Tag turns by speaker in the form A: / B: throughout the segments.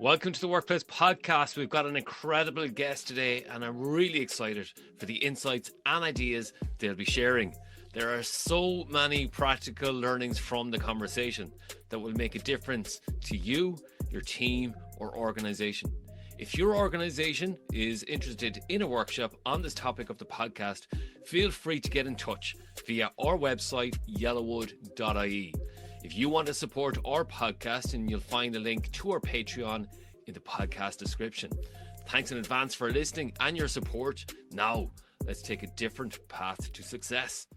A: Welcome to the Workplace Podcast. We've got an incredible guest today, and I'm really excited for the insights and ideas they'll be sharing. There are so many practical learnings from the conversation that will make a difference to you, your team, or organization. If your organization is interested in a workshop on this topic of the podcast, feel free to get in touch via our website, yellowwood.ie. If you want to support our podcast, and you'll find a link to our Patreon in the podcast description. Thanks in advance for listening and your support. Now, let's take a different path to success.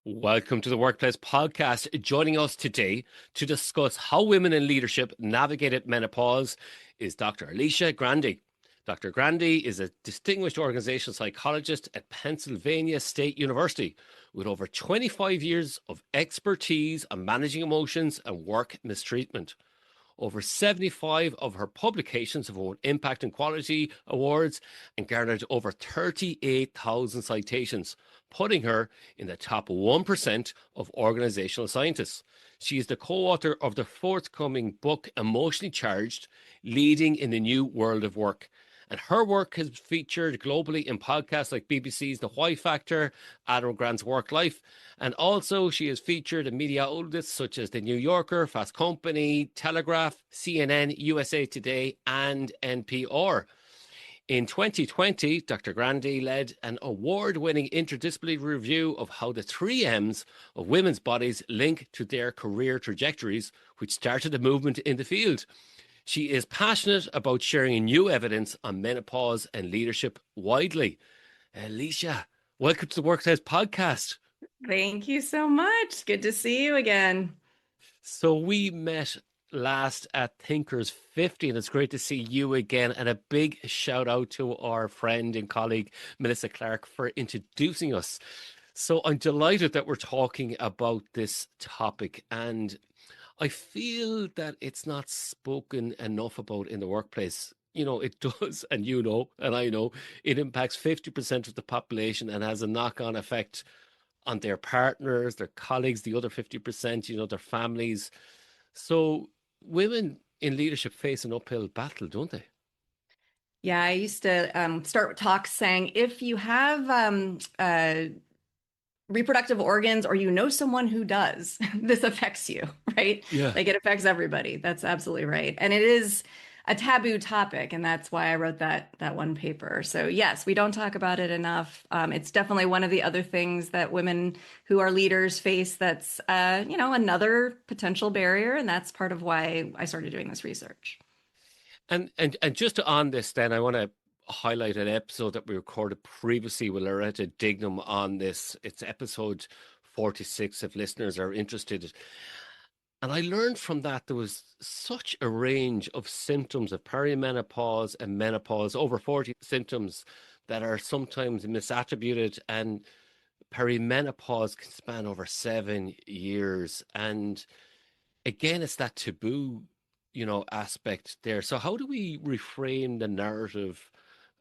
A: Welcome to the Workplace Podcast. Joining us today to discuss how women in leadership navigated menopause is Dr. Alicia Grandey. Dr. Grandey is a distinguished organizational psychologist at Penn State University with over 25 years of expertise on managing emotions and work mistreatment. Over 75 of her publications have won Impact and Quality Awards and garnered over 38,000 citations, putting her in the top 1% of organizational scientists. She is the co-author of the forthcoming book, Emotionally Charged, Leading in the New World of Work. And her work has featured globally in podcasts like BBC's The Why Factor, Adam Grant's Work Life, and also she has featured in media outlets such as The New Yorker, Fast Company, Telegraph, CNN, USA Today, and NPR. In 2020, Dr. Grandey led an award-winning interdisciplinary review of how the 3 M's of women's bodies link to their career trajectories, which started a movement in the field. She is passionate about sharing new evidence on menopause and leadership widely. Alicia, welcome to the Workplace Podcast.
B: Thank you so much. Good to see you again.
A: So we met last at Thinkers 50, and it's great to see you again. And a big shout out to our friend and colleague, Melissa Clark, for introducing us. So I'm delighted that we're talking about this topic, and I feel that it's not spoken enough about in the workplace. You know, it does, and you know, and I know, it impacts 50% of the population and has a knock-on effect on their partners, their colleagues, the other 50%, you know, their families. So women in leadership face an uphill battle, don't they?
B: Yeah, I used to start talks saying if you have reproductive organs or you know someone who does, this affects you, right?
A: Yeah.
B: Like it affects everybody. That's absolutely right. And it is a taboo topic, and that's why I wrote that one paper. So yes, we don't talk about it enough. It's definitely one of the other things that women who are leaders face that's another potential barrier, and that's part of why I started doing this research.
A: And just on this then, I want to highlight an episode that we recorded previously with Loretta Dignam on this. It's episode 46 if listeners are interested. And I learned from that there was such a range of symptoms of perimenopause and menopause, over 40 symptoms that are sometimes misattributed, and perimenopause can span over 7 years. And again, it's that taboo, you know, aspect there. So how do we reframe the narrative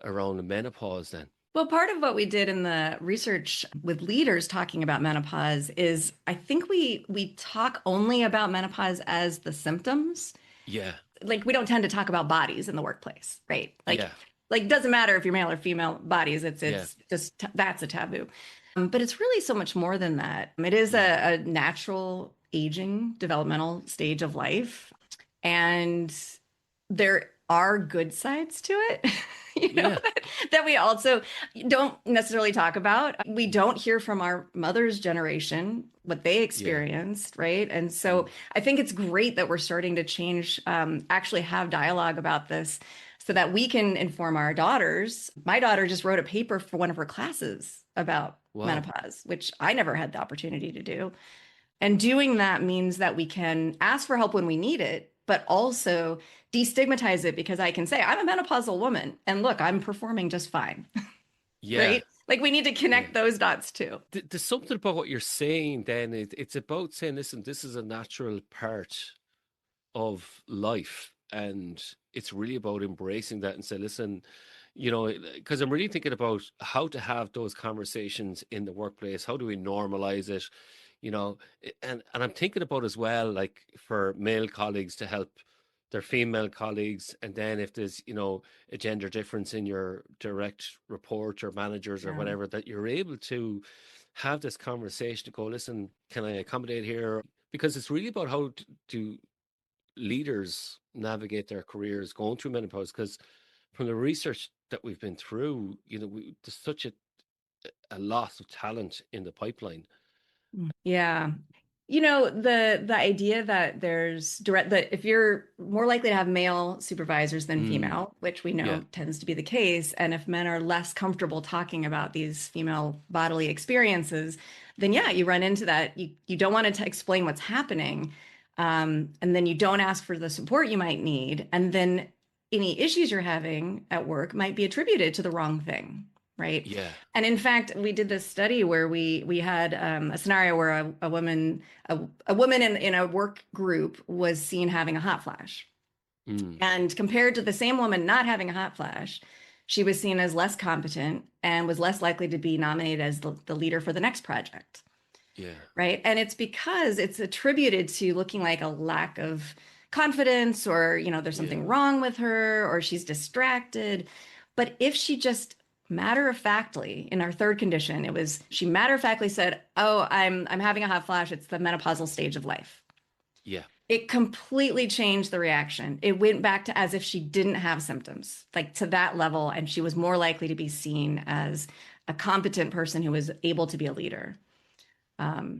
A: around the menopause then?
B: Well, part of what we did in the research with leaders talking about menopause is I think we talk only about menopause as the symptoms.
A: Yeah.
B: Like we don't tend to talk about bodies in the workplace, right? Like
A: Yeah.
B: like it doesn't matter if you're male or female bodies, it's
A: Yeah.
B: just that's a taboo. But it's really so much more than that. It is a natural aging developmental stage of life, and there are good sides to it,
A: Yeah.
B: that we also don't necessarily talk about. We don't hear from our mother's generation what they experienced, right? And so I think it's great that we're starting to change, actually have dialogue about this so that we can inform our daughters. My daughter just wrote a paper for one of her classes about menopause, which I never had the opportunity to do. And doing that means that we can ask for help when we need it, but also destigmatize it, because I can say, I'm a menopausal woman and look, I'm performing just fine.
A: Yeah.
B: Right? Like we need to connect those dots too.
A: There's something about what you're saying then. It's about saying, listen, this is a natural part of life. And it's really about embracing that and say, listen, you know, because I'm really thinking about how to have those conversations in the workplace. How do we normalize it? And I'm thinking about as well, like for male colleagues to help their female colleagues, and then if there's a gender difference in your direct report or managers or
B: Yeah.
A: whatever, that you're able to have this conversation to go, listen, can I accommodate here? Because it's really about how do leaders navigate their careers going through menopause. Because from the research that we've been through, there's such a loss of talent in the pipeline.
B: Yeah. The idea that there's direct that if you're more likely to have male supervisors than
A: Mm,
B: female, which we
A: yeah,
B: know tends to be the case, and if men are less comfortable talking about these female bodily experiences, then yeah,
A: yeah,
B: you run into that. You don't want to explain what's happening, and then you don't ask for the support you might need, and then any issues you're having at work might be attributed to the wrong thing, right?
A: yeah,
B: And in fact, we did this study where we had a scenario where a woman in a work group was seen having a hot flash,
A: mm,
B: and compared to the same woman not having a hot flash, she was seen as less competent and was less likely to be nominated as the leader for the next project,
A: yeah,
B: right? And it's because it's attributed to looking like a lack of confidence, or there's
A: yeah,
B: something wrong with her, or she's distracted. But if she just matter of factly, in our third condition, it was she matter of factly said, "Oh, I'm having a hot flash. It's the menopausal stage of life."
A: yeah,
B: It completely changed the reaction. It went back to as if she didn't have symptoms, like to that level, and she was more likely to be seen as a competent person who was able to be a leader.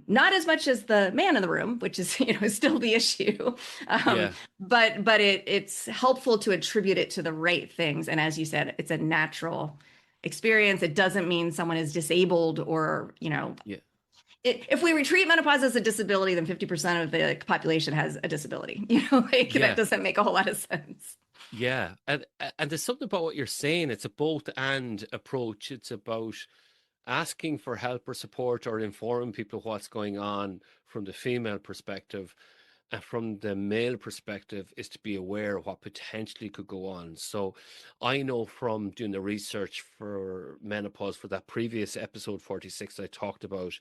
B: Not as much as the man in the room, which is still the issue, um,
A: yeah,
B: but it's helpful to attribute it to the right things. And as you said, it's a natural experience. It doesn't mean someone is disabled, or
A: yeah,
B: if we treat menopause as a disability, then 50% of the population has a disability. Like that
A: yeah,
B: doesn't make a whole lot of sense.
A: yeah. And there's something about what you're saying. It's a both and approach. It's about asking for help or support or informing people what's going on from the female perspective. And from the male perspective is to be aware of what potentially could go on. So I know from doing the research for menopause for that previous episode 46 I talked about,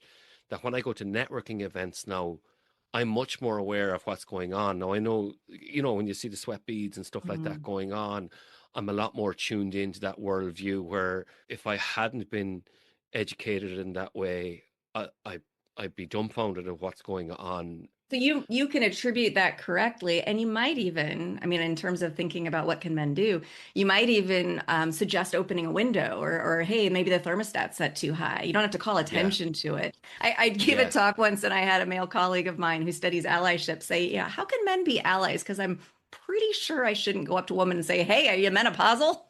A: that when I go to networking events now, I'm much more aware of what's going on. Now I know, when you see the sweat beads and stuff like that
B: Mhm.
A: going on, I'm a lot more tuned into that worldview, where if I hadn't been educated in that way, I'd be dumbfounded at what's going on.
B: So you can attribute that correctly, and you might even, I mean, in terms of thinking about what can men do, you might even suggest opening a window, or hey, maybe the thermostat's set too high. You don't have to call
A: Yeah,
B: attention to it. I gave a
A: yeah,
B: talk once, and I had a male colleague of mine who studies allyship say, yeah, how can men be allies? Because I'm pretty sure I shouldn't go up to a woman and say, hey, are you menopausal?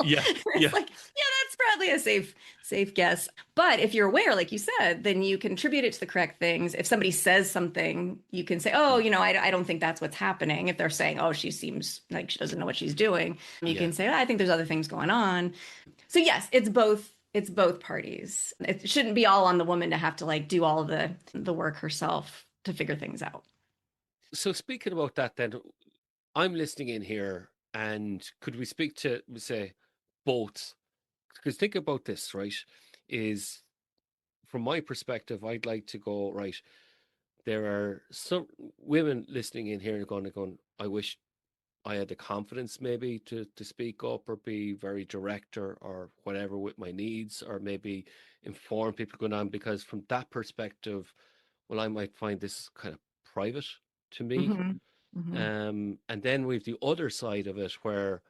A: yeah,
B: It's
A: yeah,
B: like, yeah, that's probably a safe guess. But if you're aware, like you said, then you contribute it to the correct things. If somebody says something, you can say, oh,
A: mm,
B: I don't think that's what's happening. If they're saying, oh, she seems like she doesn't know what she's doing, you
A: yeah.
B: can say, oh, I think there's other things going on. So yes, it's both. It's both parties. It shouldn't be all on the woman to have to like do all the work herself to figure things out.
A: So speaking about that, then I'm listening in here, and could we speak to say both? Because think about this, right? Is from my perspective, I'd like to go right. There are some women listening in here going, I wish I had the confidence maybe to speak up or be very direct or whatever with my needs, or maybe inform people going on, because from that perspective, well, I might find this kind of private to me.
B: Hmm. Hmm.
A: And then we've the other side of it where,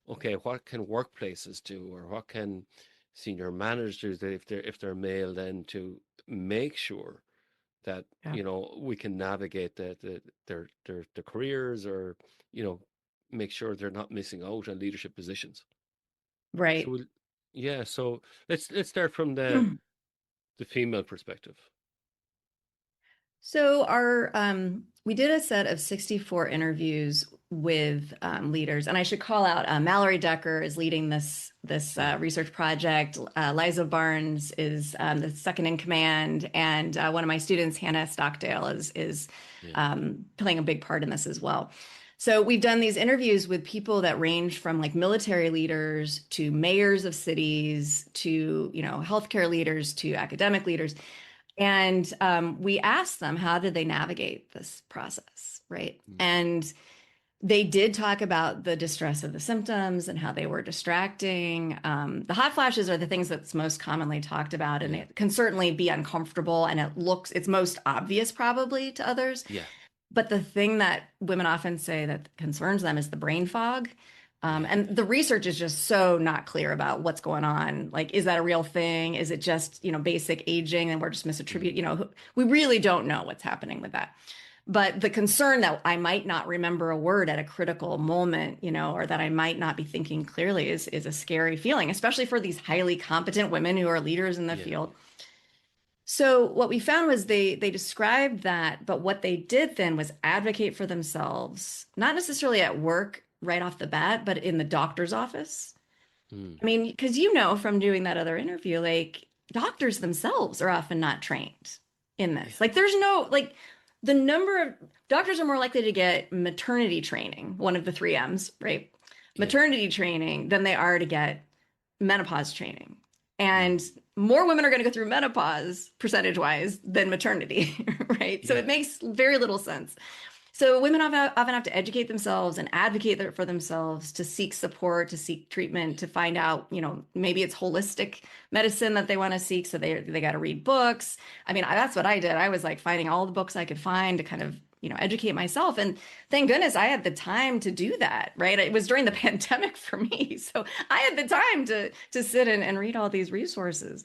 A: okay, what can workplaces do, or what can senior managers do, if they're male, then to make sure that
B: Yeah.
A: we can navigate their careers, or you know make sure they're not missing out on leadership positions. So
B: Right.
A: yeah, so let's start from the female perspective.
B: So our we did a set of 64 interviews with leaders, and I should call out Mallory Decker is leading this
A: Yeah,
B: research project. Liza Barnes is the second in command, and one of my students, Hannah Stockdale, is
A: yeah,
B: playing a big part in this as well. So we've done these interviews with people that range from like military leaders to mayors of cities to healthcare leaders to academic leaders, And we asked them, how did they navigate this process, right? And they did talk about the distress of the symptoms and how they were distracting. The hot flashes are the things that's most commonly talked about, and it can certainly be uncomfortable, and it's most obvious probably to others.
A: Yeah.
B: But the thing that women often say that concerns them is the brain fog. And the research is just so not clear about what's going on. Like, is that a real thing? Is it just, basic aging and we're just misattributing? We really don't know what's happening with that. But the concern that I might not remember a word at a critical moment, or that I might not be thinking clearly is a scary feeling, especially for these highly competent women who are leaders in the field. So what we found was they described that, but what they did then was advocate for themselves, not necessarily at work right off the bat, but in the doctor's office. I mean, because from doing that other interview, like doctors themselves are often not trained in this. Like there's no, like the number of doctors are more likely to get maternity training, one of the 3 M's, right? Maternity training than they are to get menopause training. And more women are going to go through menopause percentage-wise than maternity, right? So it makes very little sense. So women often have to educate themselves and advocate for themselves to seek support, to seek treatment, to find out, maybe it's holistic medicine that they want to seek. So they got to read books. I mean, that's what I did. I was like finding all the books I could find to kind of, educate myself. And thank goodness I had the time to do that, right? It was during the pandemic for me. So I had the time to sit and read all these resources.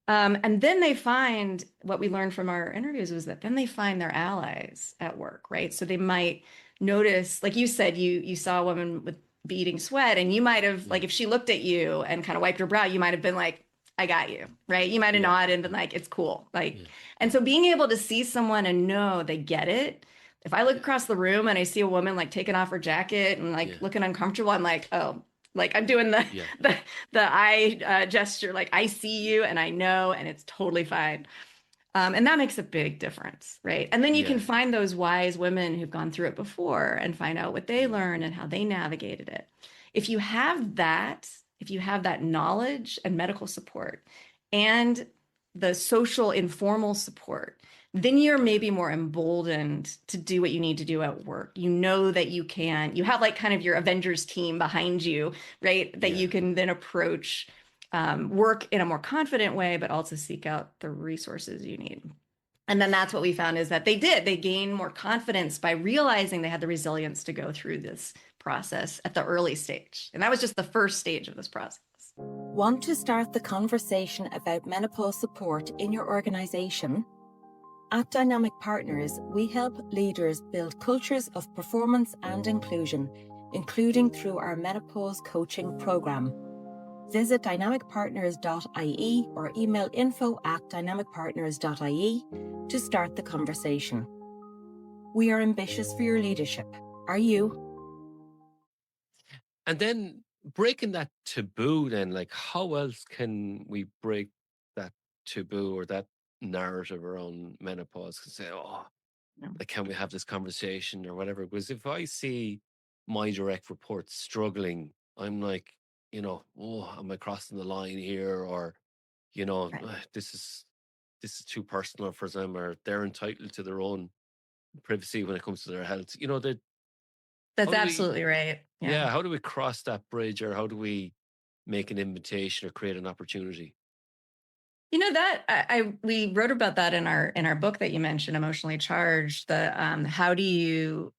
B: And then they find what we learned from our interviews was that then they find their allies at work, right? So they might notice, like you said, you saw a woman with beading sweat, and you might have, like, if she looked at you and kind of wiped her brow, you might have been like, I got you, right? You might have nodded and been like, it's cool. Like, and so being able to see someone and know they get it. If I look across the room and I see a woman like taking off her jacket and like looking uncomfortable, I'm like, oh, like I'm doing the eye gesture, like I see you and I know, and it's totally fine. And that makes a big difference, right? And then you can find those wise women who've gone through it before and find out what they learned and how they navigated it. If you have that knowledge and medical support and the social informal support, then you're maybe more emboldened to do what you need to do at work. You know that you have like kind of your Avengers team behind you, right? That you can then approach work in a more confident way, but also seek out the resources you need. And then that's what we found is that they gained more confidence by realizing they had the resilience to go through this process at the early stage. And that was just the first stage of this process.
C: Want to start the conversation about menopause support in your organization? At Dynamic Partners, we help leaders build cultures of performance and inclusion, including through our menopause coaching program. Visit dynamicpartners.ie or email info@dynamicpartners.ie to start the conversation. We are ambitious for your leadership. Are you?
A: And then breaking that taboo, then, like, how else can we break that taboo or that narrative around menopause and say, oh, like, can we have this conversation or whatever? Because if I see my direct reports struggling, I'm like, oh, am I crossing the line here? Or, this is too personal for them, or they're entitled to their own privacy when it comes to their health.
B: That's absolutely right.
A: Yeah. How do we cross that bridge, or how do we make an invitation or create an opportunity?
B: That we wrote about that in our book that you mentioned, Emotionally Charged. The how do you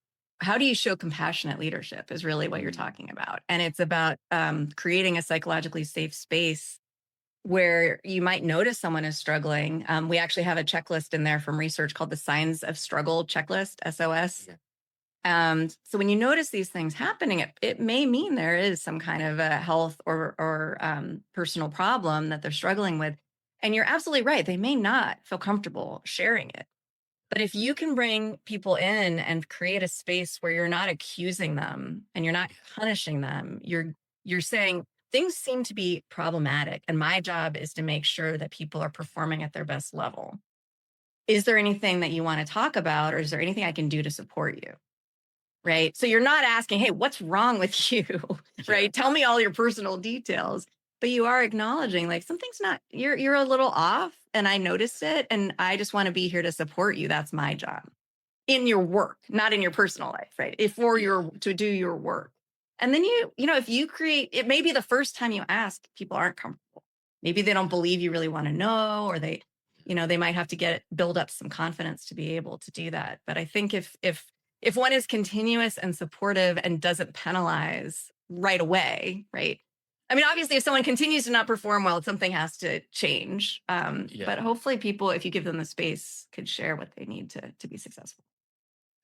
B: show compassionate leadership is really what you're talking about, and it's about creating a psychologically safe space where you might notice someone is struggling. We actually have a checklist in there from research called the Signs of Struggle Checklist, SOS. So when you notice these things happening, it may mean there is some kind of a health or personal problem that they're struggling with. And you're absolutely right. They may not feel comfortable sharing it. But if you can bring people in and create a space where you're not accusing them and you're not punishing them, you're saying things seem to be problematic. And my job is to make sure that people are performing at their best level. Is there anything that you want to talk about, or is there anything I can do to support you? Right. So you're not asking, hey, what's wrong with you? Right. Tell me all your personal details. but you are acknowledging like something's not, you're a little off and I noticed it and I just want to be here to support you. That's my job in your work, not in your personal life, right? If for
A: Yeah.
B: your to do your work. And then if you create, it may be the first time you ask, people aren't comfortable. Maybe they don't believe you really want to know, or they might have to build up some confidence to be able to do that. But I think if one is continuous and supportive and doesn't penalize right away, right? I mean, obviously, if someone continues to not perform well, something has to change. But hopefully people, if you give them the space, could share what they need to be successful.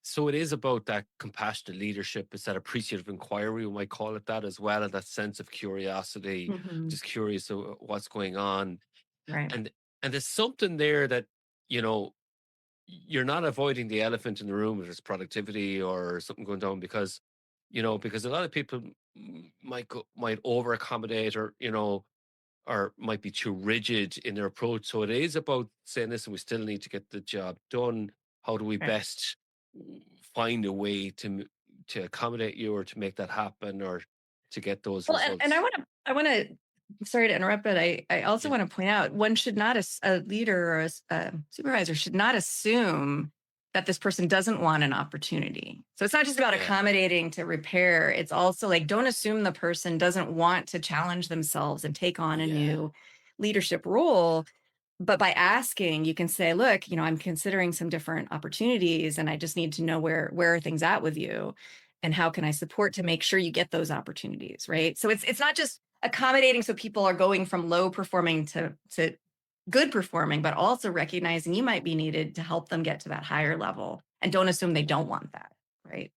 A: So it is about that compassionate leadership. It's that appreciative inquiry, we might call it that as well, and that sense of curiosity,
B: Mhm.
A: just curious of what's going on.
B: Right.
A: And and there's something there that, you know, you're not avoiding the elephant in the room if there's productivity or something going down because a lot of people might over accommodate or might be too rigid in their approach. So it is about saying, listen, we still need to get the job done. How do we
B: Right.
A: best find a way to accommodate you or to make that happen or to get those
B: Well, and
A: results?
B: I want to, sorry to interrupt, but I also
A: Yeah.
B: want to point out one should not, a leader or a supervisor should not assume that this person doesn't want an opportunity. So it's not just about
A: Yeah.
B: accommodating to repair. It's also like, don't assume the person doesn't want to challenge themselves and take on a
A: Yeah.
B: new leadership role. But by asking, you can say, look, I'm considering some different opportunities and I just need to know where are things at with you and how can I support to make sure you get those opportunities, right? So it's not just accommodating so people are going from low performing to good performing, but also recognizing you might be needed to help them get to that higher level and don't assume they don't want that, right?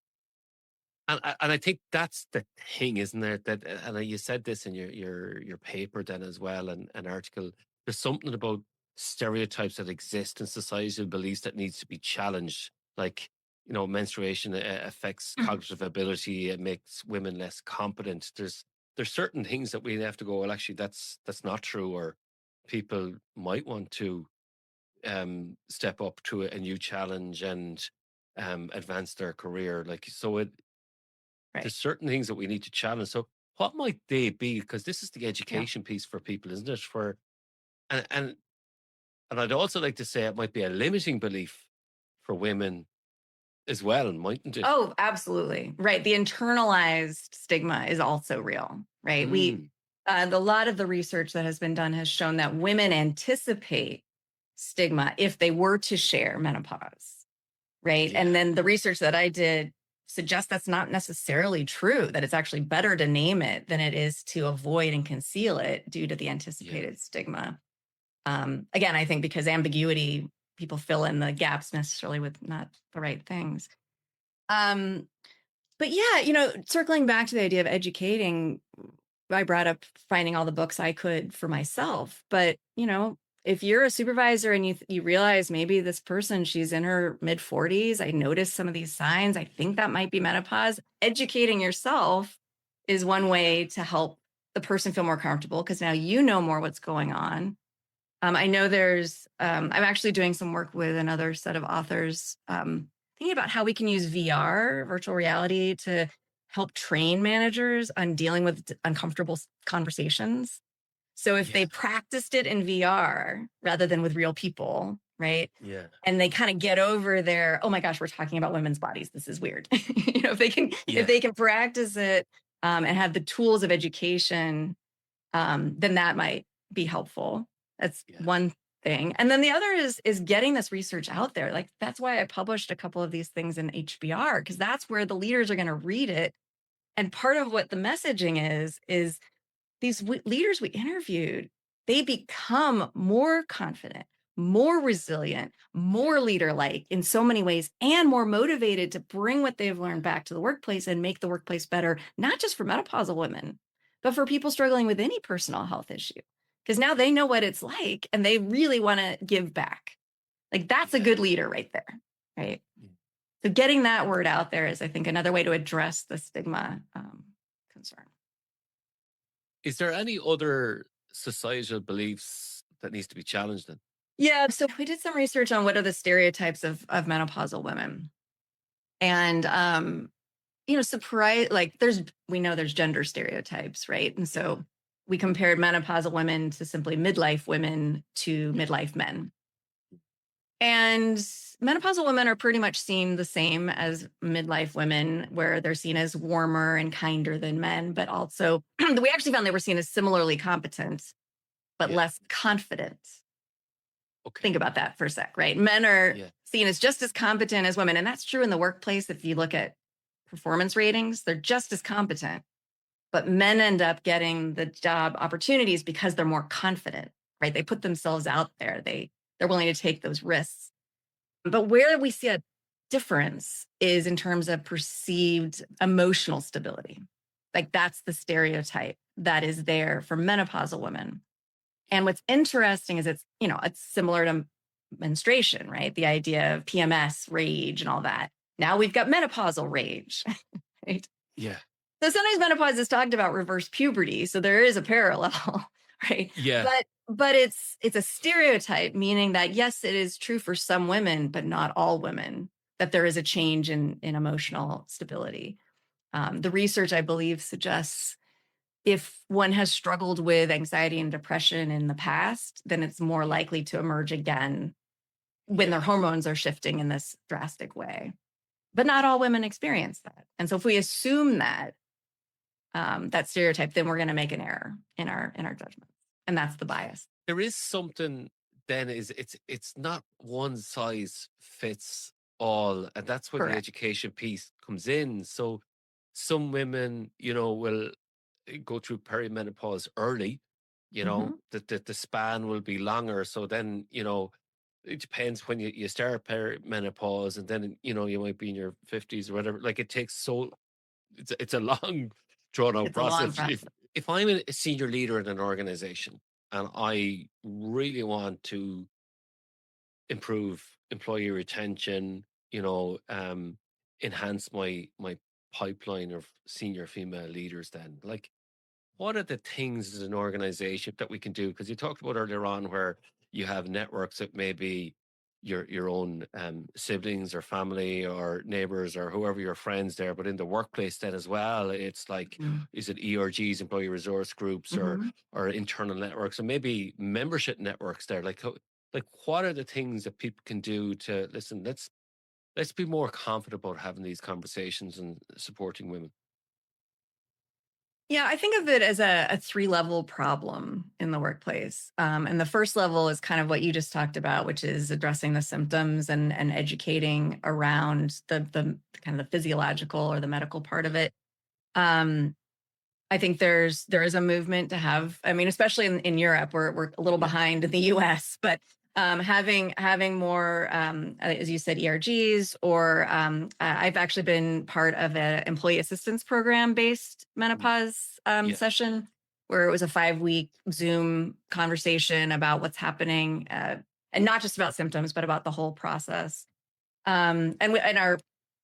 A: And I think that's the thing, isn't there? That and you said this in your paper then as well, and an article. There's something about stereotypes that exist in societal beliefs that needs to be challenged. Like menstruation affects cognitive ability. It makes women less competent. There's certain things that we have to go. Well, actually, that's not true. Or people might want to step up to a new challenge and advance their career. Like so,
B: Right.
A: there's certain things that we need to challenge. So what might they be? Because this is the
B: Yeah.
A: education piece for people, isn't it? And and and I'd also like to say it might be a limiting belief for women as well, mightn't it?
B: Oh, absolutely. Right. The internalized stigma is also real, right?
A: Mm,
B: A lot of the research that has been done has shown that women anticipate stigma if they were to share menopause, right?
A: yeah,
B: And then the research that I did suggests that's not necessarily true, that it's actually better to name it than it is to avoid and conceal it due to the
A: yeah,
B: anticipated stigma. Again, I think because ambiguity, people fill in the gaps necessarily with not the right things. Um, but yeah, circling back to the idea of educating, I brought up finding all the books I could for myself. But, if you're a supervisor and you realize maybe this person, she's in her mid 40s, I noticed some of these signs, I think that might be menopause. Educating yourself is one way to help the person feel more comfortable because now you know more what's going on. I know I'm actually doing some work with another set of authors, thinking about how we can use VR, virtual reality, to help train managers on dealing with uncomfortable conversations. So if
A: yeah,
B: they practiced it in VR rather than with real people, right?
A: yeah,
B: And they kind of get over their, oh my gosh, we're talking about women's bodies. This is weird. If
A: yeah,
B: they can practice it and have the tools of education, then that might be helpful. That's
A: yeah,
B: one thing. And then the other is getting this research out there. Like that's why I published a couple of these things in HBR, because that's where the leaders are going to read it. And part of what the messaging is these leaders we interviewed, they become more confident, more resilient, more leader-like in so many ways, and more motivated to bring what they've learned back to the workplace and make the workplace better, not just for menopausal women, but for people struggling with any personal health issue. Because now they know what it's like and they really want to give back. Like that's a
A: yeah.
B: good leader right there, right? So getting that word out there is, I think, another way to address the stigma concern.
A: Is there any other societal beliefs that needs to be challenged then?
B: Yeah, so we did some research on what are the stereotypes of menopausal women. And surprise, like we know there's gender stereotypes, right? And
A: Yeah,
B: so we compared menopausal women to simply midlife women to midlife men. And menopausal women are pretty much seen the same as midlife women, where they're seen as warmer and kinder than men, but also we actually found they were seen as similarly competent, but less confident.
A: Okay.
B: Think about that for a sec, right? Men are seen as just as competent as women. And that's true in the workplace. If you look at performance ratings, they're just as competent. But men end up getting the job opportunities because they're more confident, right? They put themselves out there. They're willing to take those risks. But where we see a difference is in terms of perceived emotional stability. Like that's the stereotype that is there for menopausal women. And what's interesting is it's similar to menstruation, right? The idea of PMS, rage, and all that. Now we've got menopausal rage, right?
A: Yeah.
B: So sometimes menopause is talked about reverse puberty. So there is a parallel, right?
A: Yeah.
B: But it's a stereotype, meaning that, yes, it is true for some women, but not all women, that there is a change in emotional stability. The research, I believe, suggests if one has struggled with anxiety and depression in the past, then it's more likely to emerge again when their hormones are shifting in this drastic way. But not all women experience that. And so if we assume that stereotype, then we're going to make an error in our judgment. And that's the bias.
A: There is something then it's not one size fits all. And that's where the education piece comes in. So some women, will go through perimenopause early, the span will be longer. So then, it depends when you start perimenopause, and then, you might be in your 50s or whatever. Like it takes it's a long drawn out process. If I'm a senior leader in an organization and I really want to improve employee retention, enhance my pipeline of senior female leaders, then like, what are the things as an organization that we can do? Because you talked about earlier on where you have networks that maybe your own siblings or family or neighbors or whoever your friends there, but in the workplace then as well, it's like, is it ERGs, employee resource groups, or internal networks, or maybe membership networks there? Like what are the things that people can do to listen? Let's be more confident about having these conversations and supporting women.
B: Yeah, I think of it as a 3-level problem in the workplace. And the first level is kind of what you just talked about, which is addressing the symptoms and educating around the kind of the physiological or the medical part of it. I think there is a movement to have, especially in Europe, we're a little behind in the US, but having more, as you said, ERGs, or I've actually been part of an employee assistance program based menopause session, where it was a 5-week Zoom conversation about what's happening, and not just about symptoms, but about the whole process.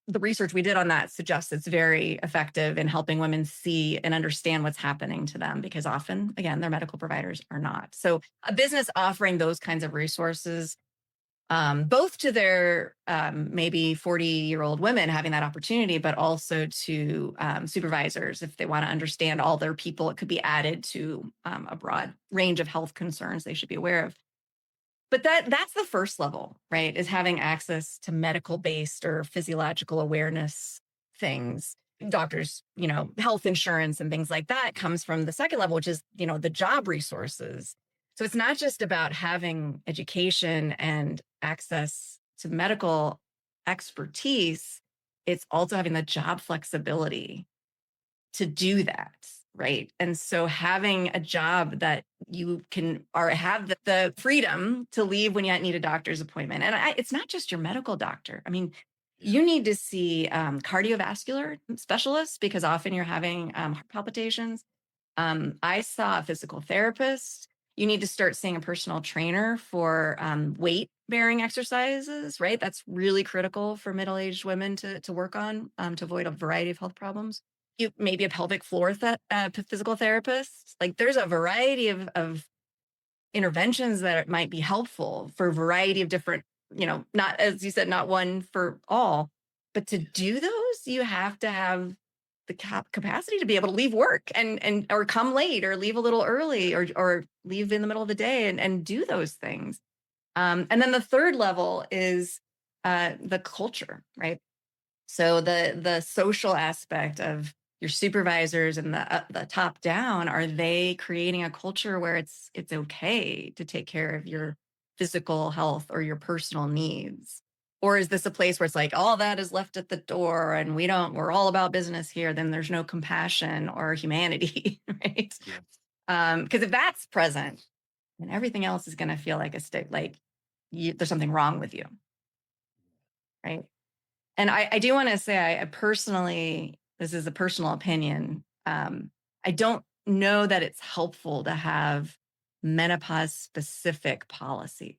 B: The research we did on that suggests it's very effective in helping women see and understand what's happening to them, because often, again, their medical providers are not. So a business offering those kinds of resources, both to their maybe 40-year-old women having that opportunity, but also to supervisors, if they want to understand all their people, it could be added to a broad range of health concerns they should be aware of. But that's the first level, right? Is having access to medical-based or physiological awareness things. Doctors, health insurance and things like that comes from the second level, which is, the job resources. So it's not just about having education and access to medical expertise. It's also having the job flexibility to do that. Right. And so having a job that you can have the freedom to leave when you need a doctor's appointment. And it's not just your medical doctor. You need to see cardiovascular specialists, because often you're having heart palpitations. I saw a physical therapist. You need to start seeing a personal trainer for weight bearing exercises. Right. That's really critical for middle-aged women to work on to avoid a variety of health problems. Maybe a pelvic floor physical therapist. Like there's a variety of interventions that might be helpful for a variety of different, not, as you said, not one for all, but to do those, you have to have the capacity to be able to leave work and or come late or leave a little early or leave in the middle of the day and do those things. And then the third level is the culture, right? So the social aspect of your supervisors and the top down, are they creating a culture where it's okay to take care of your physical health or your personal needs? Or is this a place where it's like all that is left at the door and we're all about business here, then there's no compassion or humanity, right?
A: Yeah.
B: Because if that's present, then everything else is going to feel like a stick, like there's something wrong with you, right? And I do want to say, I personally, this is a personal opinion, I don't know that it's helpful to have menopause specific policies.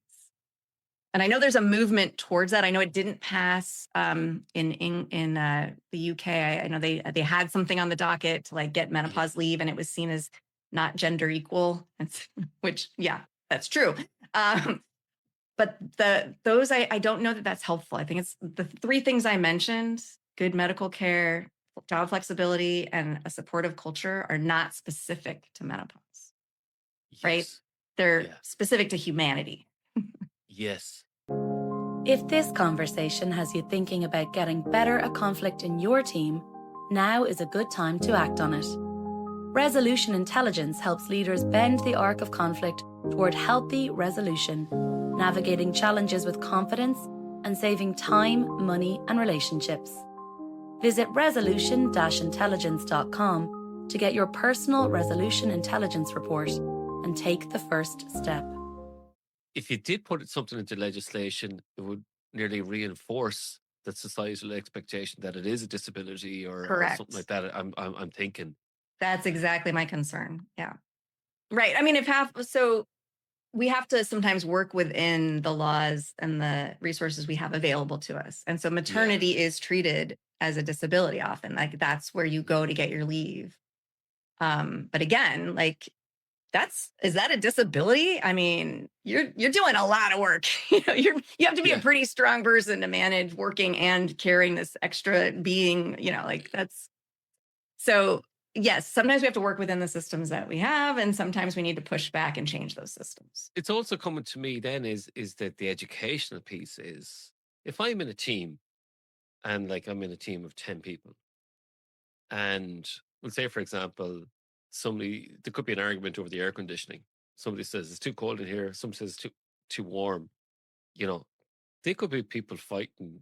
B: And I know there's a movement towards that. I know it didn't pass in the UK. I know they had something on the docket to like get menopause leave, and it was seen as not gender equal, which, yeah, that's true. But those I don't know that that's helpful. I think it's the three things I mentioned: good medical care, job flexibility, and a supportive culture are not specific to menopause, right?
A: Yes.
B: They're
A: Yeah.
B: specific to humanity.
A: Yes.
D: If this conversation has you thinking about getting better at conflict in your team, now is a good time to act on it. Resolution intelligence helps leaders bend the arc of conflict toward healthy resolution, navigating challenges with confidence and saving time, money, and relationships. Visit resolution-intelligence.com to get your personal resolution intelligence report and take the first step.
A: If you did put something into legislation, it would nearly reinforce that societal expectation that it is a disability or something like that. I'm thinking.
B: That's exactly my concern. Yeah. Right. I mean, we have to sometimes work within the laws and the resources we have available to us. And so maternity is treated as a disability often. Like that's where you go to get your leave. But again, like is that a disability? I mean, you're doing a lot of work. You have to be a pretty strong person to manage working and carrying this extra being, like that's so. Yes, sometimes we have to work within the systems that we have, and sometimes we need to push back and change those systems.
A: It's also coming to me then is that the educational piece is, if I'm in a team and like I'm in a team of 10 people, and we'll say, for example, there could be an argument over the air conditioning. Somebody says it's too cold in here. Somebody says it's too warm. There could be people fighting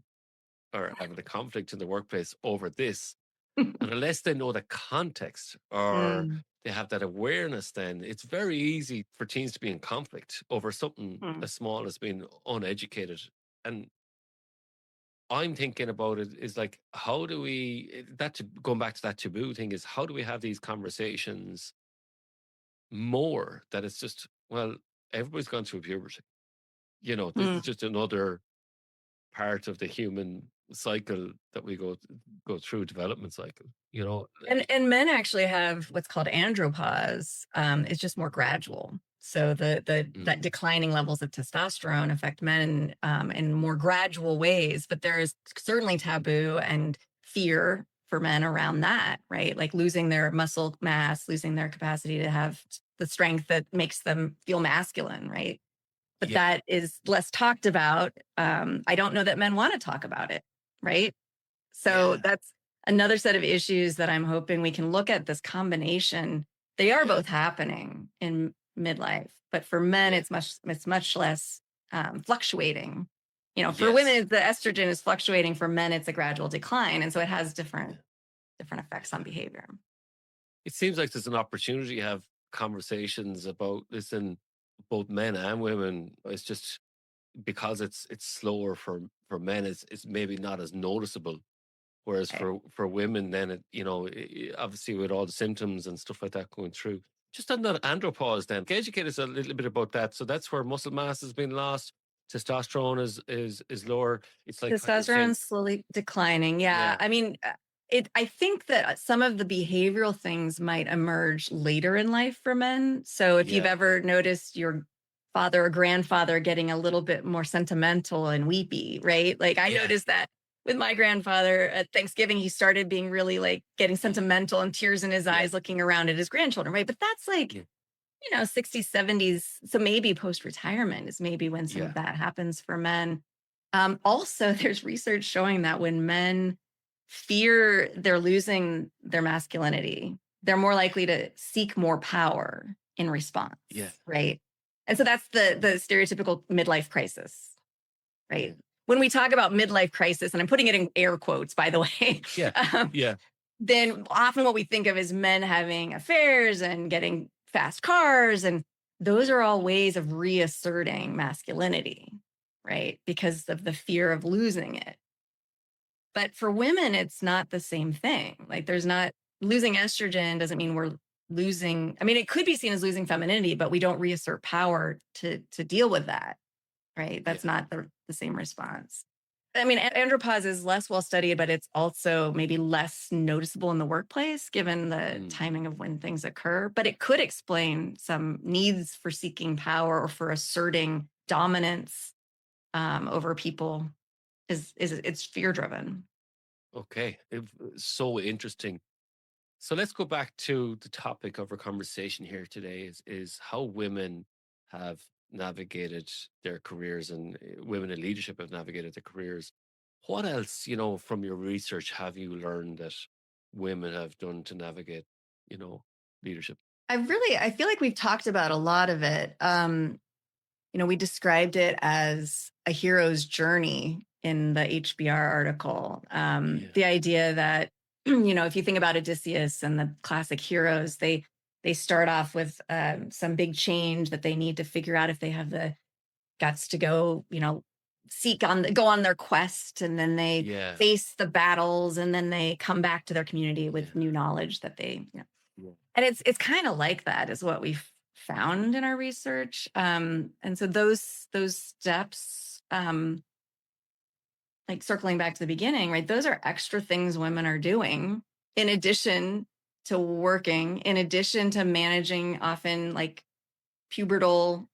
A: or having a conflict in the workplace over this. And unless they know the context or they have that awareness, then it's very easy for teens to be in conflict over something as small as being uneducated. And I'm thinking about it is like, how do going back to that taboo thing is, how do we have these conversations more that it's just, well, everybody's gone through puberty. This is just another part of the human cycle that we go through, development cycle,
B: And men actually have what's called andropause. It's just more gradual. So that declining levels of testosterone affect men in more gradual ways, but there is certainly taboo and fear for men around that, right? Like losing their muscle mass, losing their capacity to have the strength that makes them feel masculine, right? But that is less talked about. I don't know that men want to talk about it, right? So that's another set of issues that I'm hoping we can look at this combination. They are both happening in midlife, but for men, it's much less fluctuating. For women, the estrogen is fluctuating. For men, it's a gradual decline, and so it has different effects on behavior.
A: It seems like there's an opportunity to have conversations about this in both men and women. It's just because it's slower for men. It's maybe not as noticeable. Whereas for women, then obviously with all the symptoms and stuff like that going through. Just on that andropause, then educate us a little bit about that. So that's where muscle mass has been lost. Testosterone is lower. It's like
B: testosterone slowly declining. Yeah. I mean, I think that some of the behavioral things might emerge later in life for men. So if you've ever noticed your father or grandfather getting a little bit more sentimental and weepy, right? Like I noticed that with my grandfather at Thanksgiving, he started being really like getting sentimental and tears in his eyes, looking around at his grandchildren, right? But that's like, 60s, 70s. So maybe post-retirement is maybe when some of that happens for men. Also, there's research showing that when men fear they're losing their masculinity, they're more likely to seek more power in response. Right. And so that's the stereotypical midlife crisis, right? When we talk about midlife crisis, and I'm putting it in air quotes, by the way, then often what we think of is men having affairs and getting fast cars. And those are all ways of reasserting masculinity, right? Because of the fear of losing it. But for women, it's not the same thing. Like there's not losing estrogen doesn't mean we're losing. I mean, it could be seen as losing femininity, but we don't reassert power to deal with that, right? That's not the same response. I mean, andropause is less well studied, but it's also maybe less noticeable in the workplace given the timing of when things occur. But it could explain some needs for seeking power or for asserting dominance over people. It's fear driven.
A: Okay, so interesting. So let's go back to the topic of our conversation here today is how women have navigated their careers and women in leadership have navigated their careers. What else, from your research have you learned that women have done to navigate, leadership?
B: I feel like we've talked about a lot of it. We described it as a hero's journey in the HBR article. The idea that, if you think about Odysseus and the classic heroes, they start off with some big change that they need to figure out if they have the guts to go, go on their quest, and then they face the battles, and then they come back to their community with new knowledge that they, and it's kind of like that is what we've found in our research. And so those steps, like circling back to the beginning, right? Those are extra things women are doing in addition to working, in addition to managing often like pubertal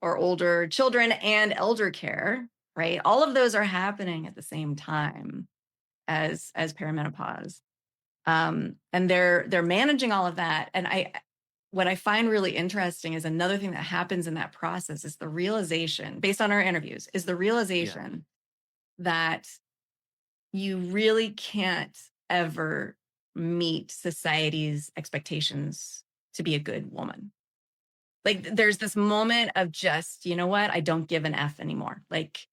B: or older children and elder care, right? All of those are happening at the same time as perimenopause. And they're managing all of that. And what I find really interesting is another thing that happens in that process is the realization, based on our interviews, is the realization that you really can't ever meet society's expectations to be a good woman. Like there's this moment of just, you know what? I don't give an F anymore. Like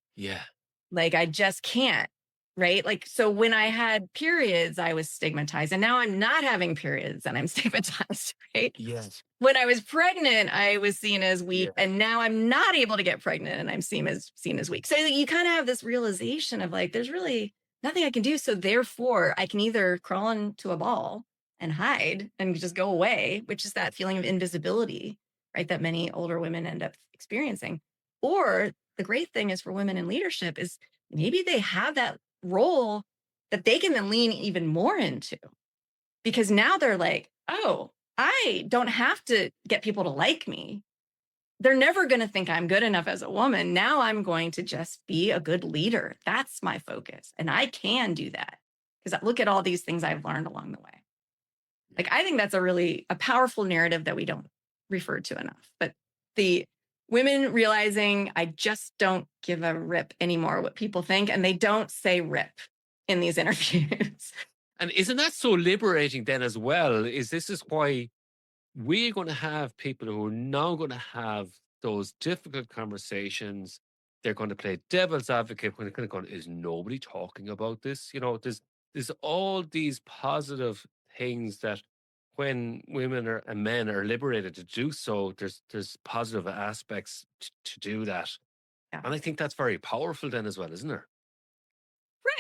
B: I just can't. Right. Like, so when I had periods, I was stigmatized, and now I'm not having periods and I'm stigmatized. Right.
A: Yes.
B: When I was pregnant, I was seen as weak, and now I'm not able to get pregnant and I'm seen as weak. So you kind of have this realization of like, there's really nothing I can do. So therefore I can either crawl into a ball and hide and just go away, which is that feeling of invisibility, right? That many older women end up experiencing. Or the great thing is for women in leadership is maybe they have that role that they can then lean even more into, because now they're like, oh, I don't have to get people to like me. They're never going to think I'm good enough as a woman. Now I'm going to just be a good leader. That's my focus. And I can do that because look at all these things I've learned along the way. Like, I think that's a powerful narrative that we don't refer to enough. But the women realizing I just don't give a rip anymore what people think, and they don't say rip in these interviews.
A: And isn't that so liberating then as well? This is why we're going to have people who are now going to have those difficult conversations. They're going to play devil's advocate when they're going to go, is nobody talking about this? There's all these positive things that when women and men are liberated to do so, there's positive aspects to do that. And I think that's very powerful then as well, isn't there?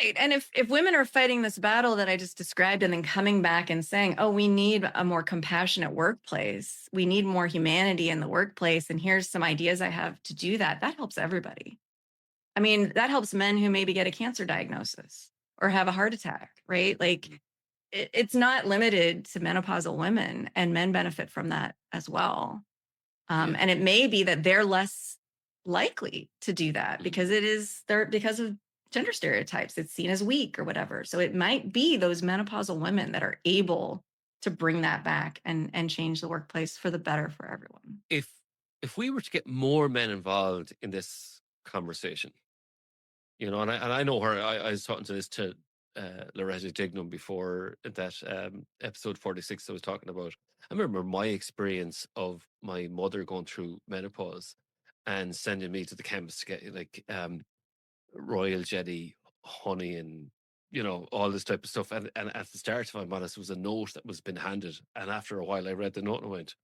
B: Right. And if women are fighting this battle that I just described and then coming back and saying, oh, we need a more compassionate workplace, we need more humanity in the workplace, and here's some ideas I have to do that, that helps everybody. I mean, that helps men who maybe get a cancer diagnosis or have a heart attack, right? Like it's not limited to menopausal women, and men benefit from that as well. And it may be that they're less likely to do that because because of gender stereotypes. It's seen as weak or whatever. So it might be those menopausal women that are able to bring that back and change the workplace for the better for everyone.
A: If we were to get more men involved in this conversation, and I know her. I was talking to Loretta Dignam before that episode 46 I was talking about. I remember my experience of my mother going through menopause and sending me to the chemist to get like royal jelly, honey, and all this type of stuff. And at the start, if I'm honest, it was a note that was been handed. And after a while, I read the note and I went,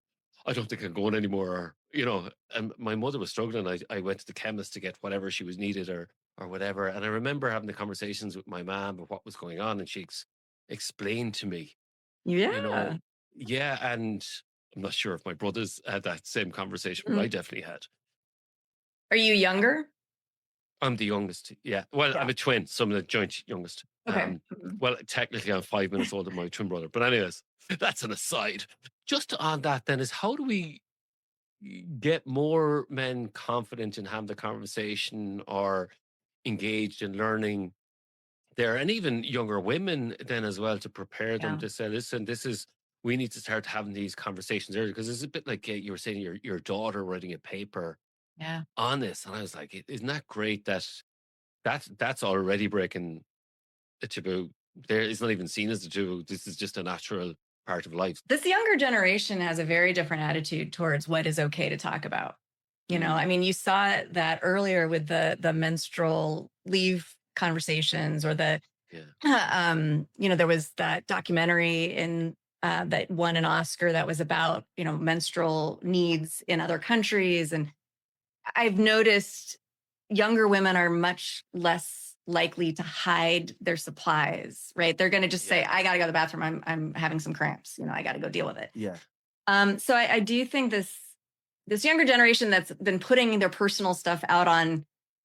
A: I don't think I'm going anymore. And my mother was struggling. I went to the chemist to get whatever she was needed or whatever. And I remember having the conversations with my mom of what was going on, and she explained to me,
B: Yeah.
A: yeah. And I'm not sure if my brothers had that same conversation, but I definitely had.
B: Are you younger?
A: I'm the youngest. Yeah. Well,
B: Yeah.
A: I'm a twin, so I'm the joint youngest.
B: Okay.
A: Well, technically, I'm 5 minutes older than my twin brother. But anyways, that's an aside. Just on that, then, is how do we get more men confident in having the conversation or engaged in learning there, and even younger women then as well, to prepare them to say, listen, we need to start having these conversations earlier, because it's a bit like you were saying, your daughter writing a paper on this. And I was like, isn't that great that's already breaking a taboo? There, it's not even seen as a taboo. This is just a natural part of life.
B: This younger generation has a very different attitude towards what is okay to talk about. I mean, you saw that earlier with the menstrual leave conversations, or there was that documentary that won an Oscar that was about, menstrual needs in other countries. And I've noticed younger women are much less likely to hide their supplies, right? They're going to just say, I got to go to the bathroom. I'm having some cramps. I got to go deal with it.
A: Yeah.
B: So I do think this younger generation that's been putting their personal stuff out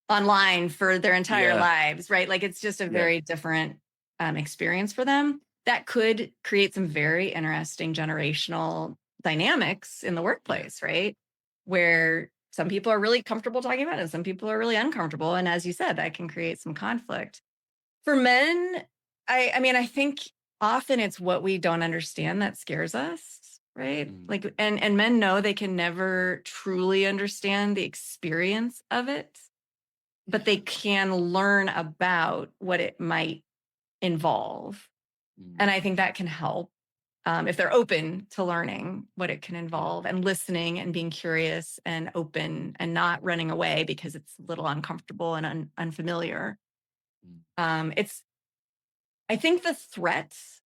B: online for their entire lives, right? Like, it's just a very different experience for them. That could create some very interesting generational dynamics in the workplace, right? Where some people are really comfortable talking about it, and some people are really uncomfortable. And as you said, that can create some conflict. For men, I mean, I think often it's what we don't understand that scares us, right? Like, and men know they can never truly understand the experience of it, but they can learn about what it might involve. And I think that can help if they're open to learning what it can involve, and listening and being curious and open and not running away because it's a little uncomfortable and unfamiliar. I think the threats,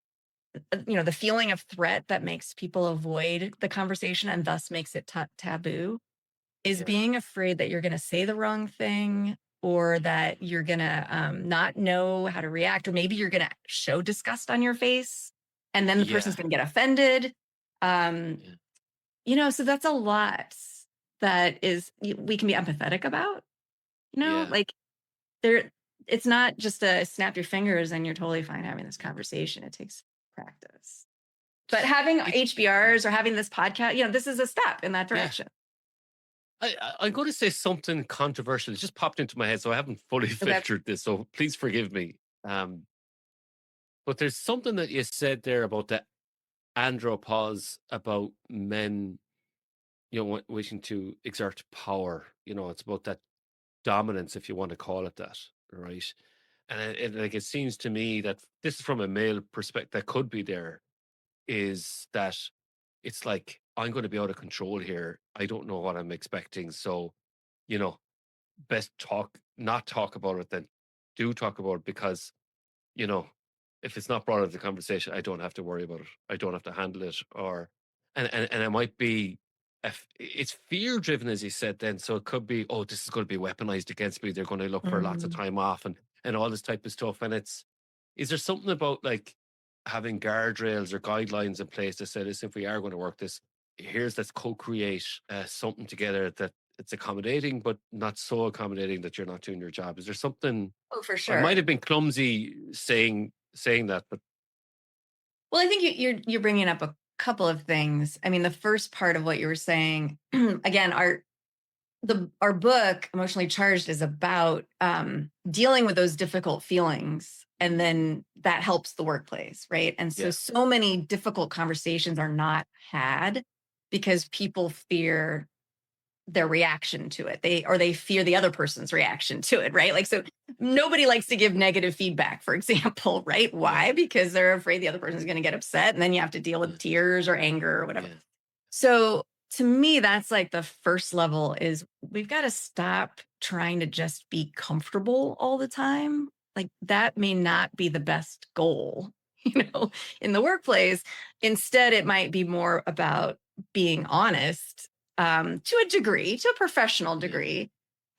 B: the feeling of threat that makes people avoid the conversation and thus makes it taboo is being afraid that you're going to say the wrong thing, or that you're going to not know how to react, or maybe you're going to show disgust on your face, and then the person's going to get offended. So that's a lot that we can be empathetic about, like it's not just a snap your fingers and you're totally fine having this conversation. It takes practice. But having HBRs or having this podcast, this is a step in that direction.
A: I'm going to say something controversial. It just popped into my head, so I haven't fully filtered this, so please forgive me. But there's something that you said there about the andropause, about men, wishing to exert power. It's about that dominance, if you want to call it that, right? And it seems to me that this is from a male perspective that could be there, is that it's like, I'm going to be out of control here. I don't know what I'm expecting. So, best not talk about it than do talk about it, because, if it's not brought into the conversation, I don't have to worry about it. I don't have to handle it. And it might be, if it's fear driven, as you said then. So it could be, oh, this is going to be weaponized against me. They're going to look for lots of time off and all this type of stuff. And is there something about like having guardrails or guidelines in place to say, listen, if we are going to work this, let's co-create something together that it's accommodating, but not so accommodating that you're not doing your job? Is there something?
B: Oh, for sure.
A: I might have been clumsy saying that, but
B: well, I think you're bringing up a couple of things. I mean, the first part of what you were saying, again, our book, Emotionally Charged, is about dealing with those difficult feelings. And then that helps the workplace, right? And so many difficult conversations are not had because people fear their reaction to it. They fear the other person's reaction to it, right? Like, so nobody likes to give negative feedback, for example, right? Why? Because they're afraid the other person is going to get upset, and then you have to deal with tears or anger or whatever. So to me, that's like the first level is we've got to stop trying to just be comfortable all the time. Like, that may not be the best goal, in the workplace. Instead, it might be more about being honest, to a degree, to a professional degree,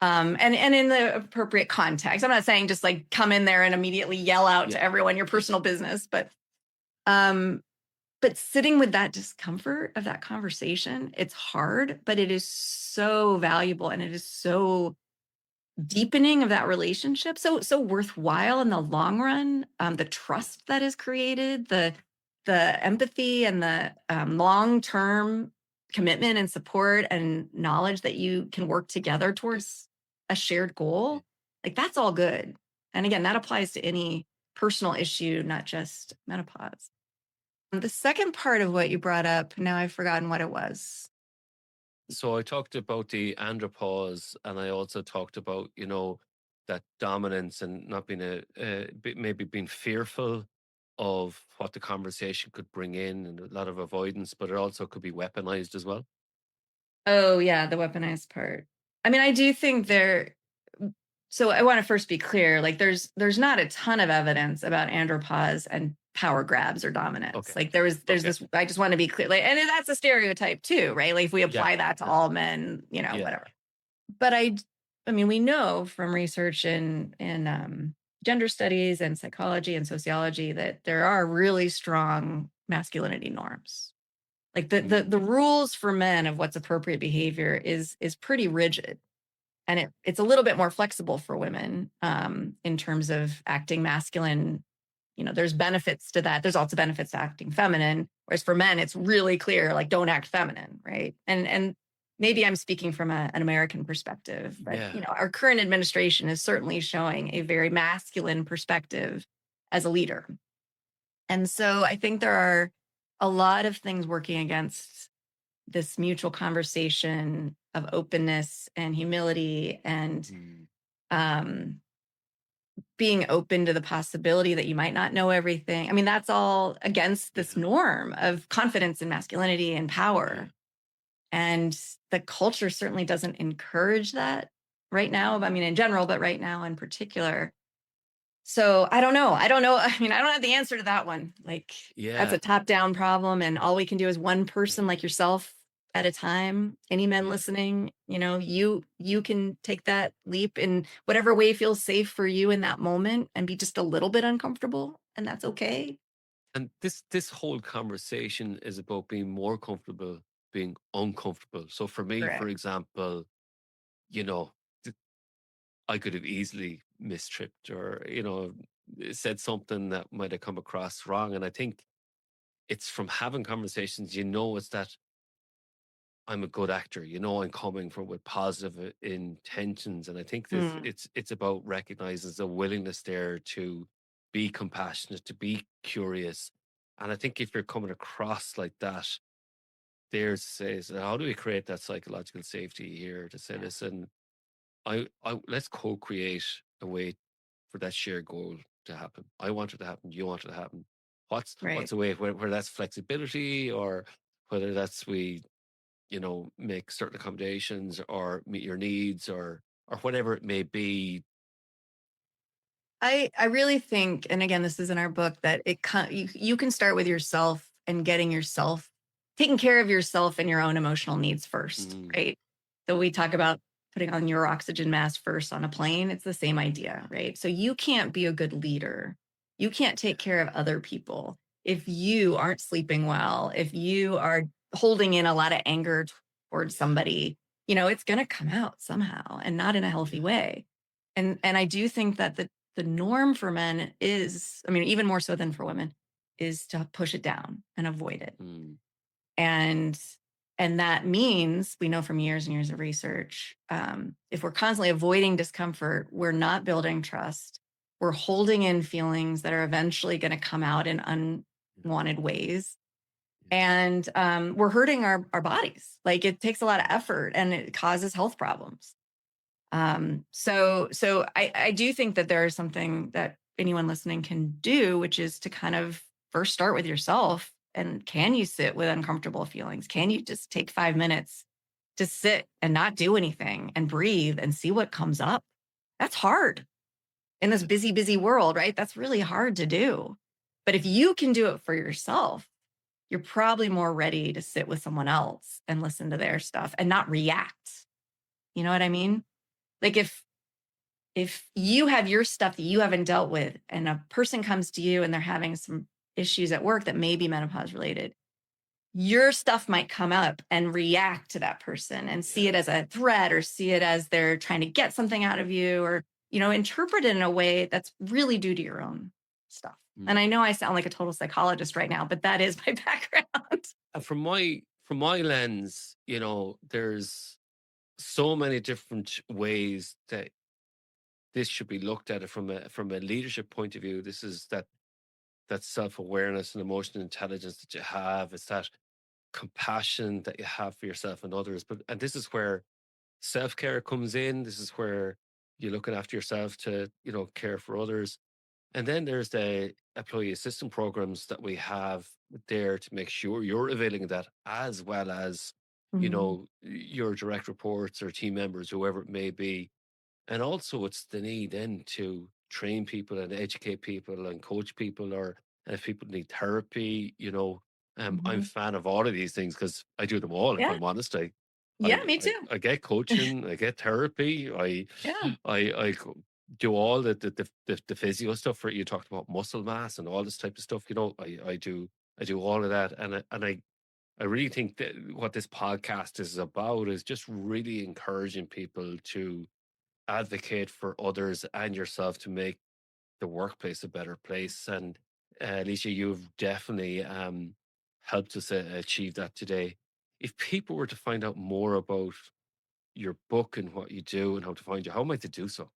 B: and in the appropriate context. I'm not saying just like come in there and immediately yell out to everyone your personal business, but sitting with that discomfort of that conversation, it's hard, but it is so valuable, and it is so deepening of that relationship, so worthwhile in the long run. The trust that is created, the empathy, and the long-term commitment and support and knowledge that you can work together towards a shared goal, like, that's all good. And again, that applies to any personal issue, not just menopause. The second part of what you brought up, now I've forgotten what it was.
A: So I talked about the andropause, and I also talked about, that dominance and not being maybe being fearful of what the conversation could bring in, and a lot of avoidance, but it also could be weaponized as well.
B: Oh, yeah, the weaponized part. I mean, I do think so I want to first be clear, like, there's not a ton of evidence about andropause and power grabs or dominance.
A: Okay.
B: Like, there's this, I just want to be clear, like, and that's a stereotype too, right? Like, if we apply that to all men, whatever. But I mean, we know from research in gender studies and psychology and sociology that there are really strong masculinity norms. Like, the rules for men of what's appropriate behavior is pretty rigid. And it's a little bit more flexible for women, in terms of acting masculine. There's benefits to that. There's also benefits to acting feminine. Whereas for men, it's really clear, like, don't act feminine, right? And maybe I'm speaking from an American perspective, but our current administration is certainly showing a very masculine perspective as a leader. And so I think there are a lot of things working against this mutual conversation of openness and humility and being open to the possibility that you might not know everything. I mean, that's all against this norm of confidence and masculinity and power. And the culture certainly doesn't encourage that right now. I mean, in general, but right now in particular. So I don't know. I mean, I don't have the answer to that one. Like, that's a top-down problem, and all we can do is one person like yourself at a time. Any men listening, you can take that leap in whatever way feels safe for you in that moment and be just a little bit uncomfortable, and that's okay.
A: And this whole conversation is about being more comfortable, being uncomfortable. So for me,
B: Correct.
A: for example, I could have easily mistripped or, said something that might have come across wrong. And I think it's from having conversations, it's that I'm a good actor, I'm coming from with positive intentions. And I think it's about recognizing there's a willingness there to be compassionate, to be curious. And I think if you're coming across like that, says, how do we create that psychological safety here to say, listen, I let's co-create a way for that shared goal to happen. I want it to happen. You want it to happen. What's a way where that's flexibility, or whether that's we, make certain accommodations or meet your needs or whatever it may be.
B: I really think, and again, this is in our book, that you can start with yourself and taking care of yourself and your own emotional needs first, right? So we talk about putting on your oxygen mask first on a plane. It's the same idea, right? So you can't be a good leader. You can't take care of other people if you aren't sleeping well, if you are holding in a lot of anger towards somebody. It's going to come out somehow, and not in a healthy way. And I do think that the norm for men is, I mean, even more so than for women, is to push it down and avoid it. And And that means, we know from years and years of research, if we're constantly avoiding discomfort, we're not building trust. We're holding in feelings that are eventually going to come out in unwanted ways. And we're hurting our bodies. Like, it takes a lot of effort and it causes health problems. So I do think that there is something that anyone listening can do, which is to kind of first start with yourself. And can you sit with uncomfortable feelings? Can you just take 5 minutes to sit and not do anything and breathe and see what comes up? That's hard in this busy, busy world, right? That's really hard to do. But if you can do it for yourself, you're probably more ready to sit with someone else and listen to their stuff and not react. You know what I mean? Like, if you have your stuff that you haven't dealt with and a person comes to you and they're having some issues at work that may be menopause related, your stuff might come up and react to that person and see it as a threat or see it as they're trying to get something out of you, or, interpret it in a way that's really due to your own stuff. And I know I sound like a total psychologist right now, but that is my background.
A: And from my lens, there's so many different ways that this should be looked at it from a leadership point of view. This is that self-awareness and emotional intelligence that you have. It's that compassion that you have for yourself and others. And this is where self-care comes in. This is where you're looking after yourself to, care for others. And then there's the employee assistance programs that we have there to make sure you're availing of that, as well as, your direct reports or team members, whoever it may be. And also it's the need then to train people and educate people and coach people, or if people need therapy, I'm a fan of all of these things because I do them all, if I'm honest.
B: Me too.
A: I get coaching, I get therapy, I do all the physio stuff. For you talked about muscle mass and all this type of stuff. I do all of that, and I really think that what this podcast is about is just really encouraging people to advocate for others and yourself to make the workplace a better place. And Alicia, you've definitely helped us achieve that today. If people were to find out more about your book and what you do and how to find you, how might they do so?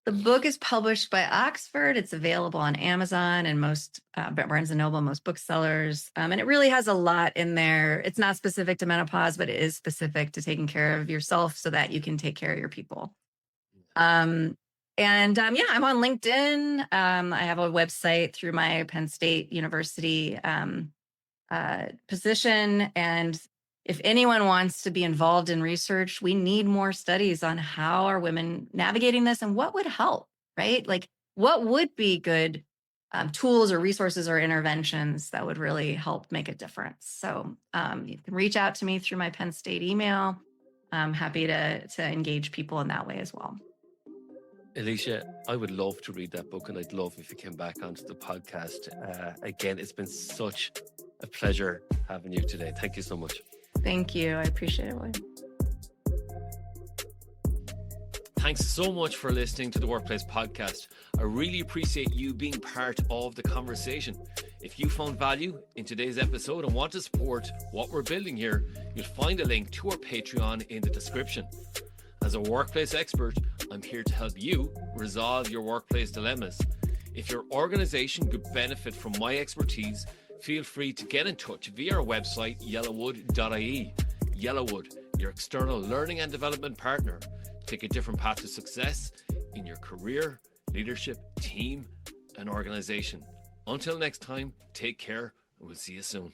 B: The book is published by Oxford. It's available on Amazon and most Barnes & Noble, most booksellers. And it really has a lot in there. It's not specific to menopause, but it is specific to taking care of yourself so that you can take care of your people. I'm on LinkedIn. I have a website through my Penn State University position. And if anyone wants to be involved in research, we need more studies on how are women navigating this and what would help, right? Like, what would be good tools or resources or interventions that would really help make a difference. So you can reach out to me through my Penn State email. I'm happy to engage people in that way as well.
A: Alicia, I would love to read that book, and I'd love if you came back onto the podcast. Again, it's been such a pleasure having you today. Thank you so much.
B: Thank you. I appreciate it, William.
A: Thanks so much for listening to the Workplace Podcast. I really appreciate you being part of the conversation. If you found value in today's episode and want to support what we're building here, you'll find a link to our Patreon in the description. As a workplace expert, I'm here to help you resolve your workplace dilemmas. If your organization could benefit from my expertise, feel free to get in touch via our website, yellowwood.ie. Yellowwood, your external learning and development partner. Take a different path to success in your career, leadership, team, and organization. Until next time, take care, and we'll see you soon.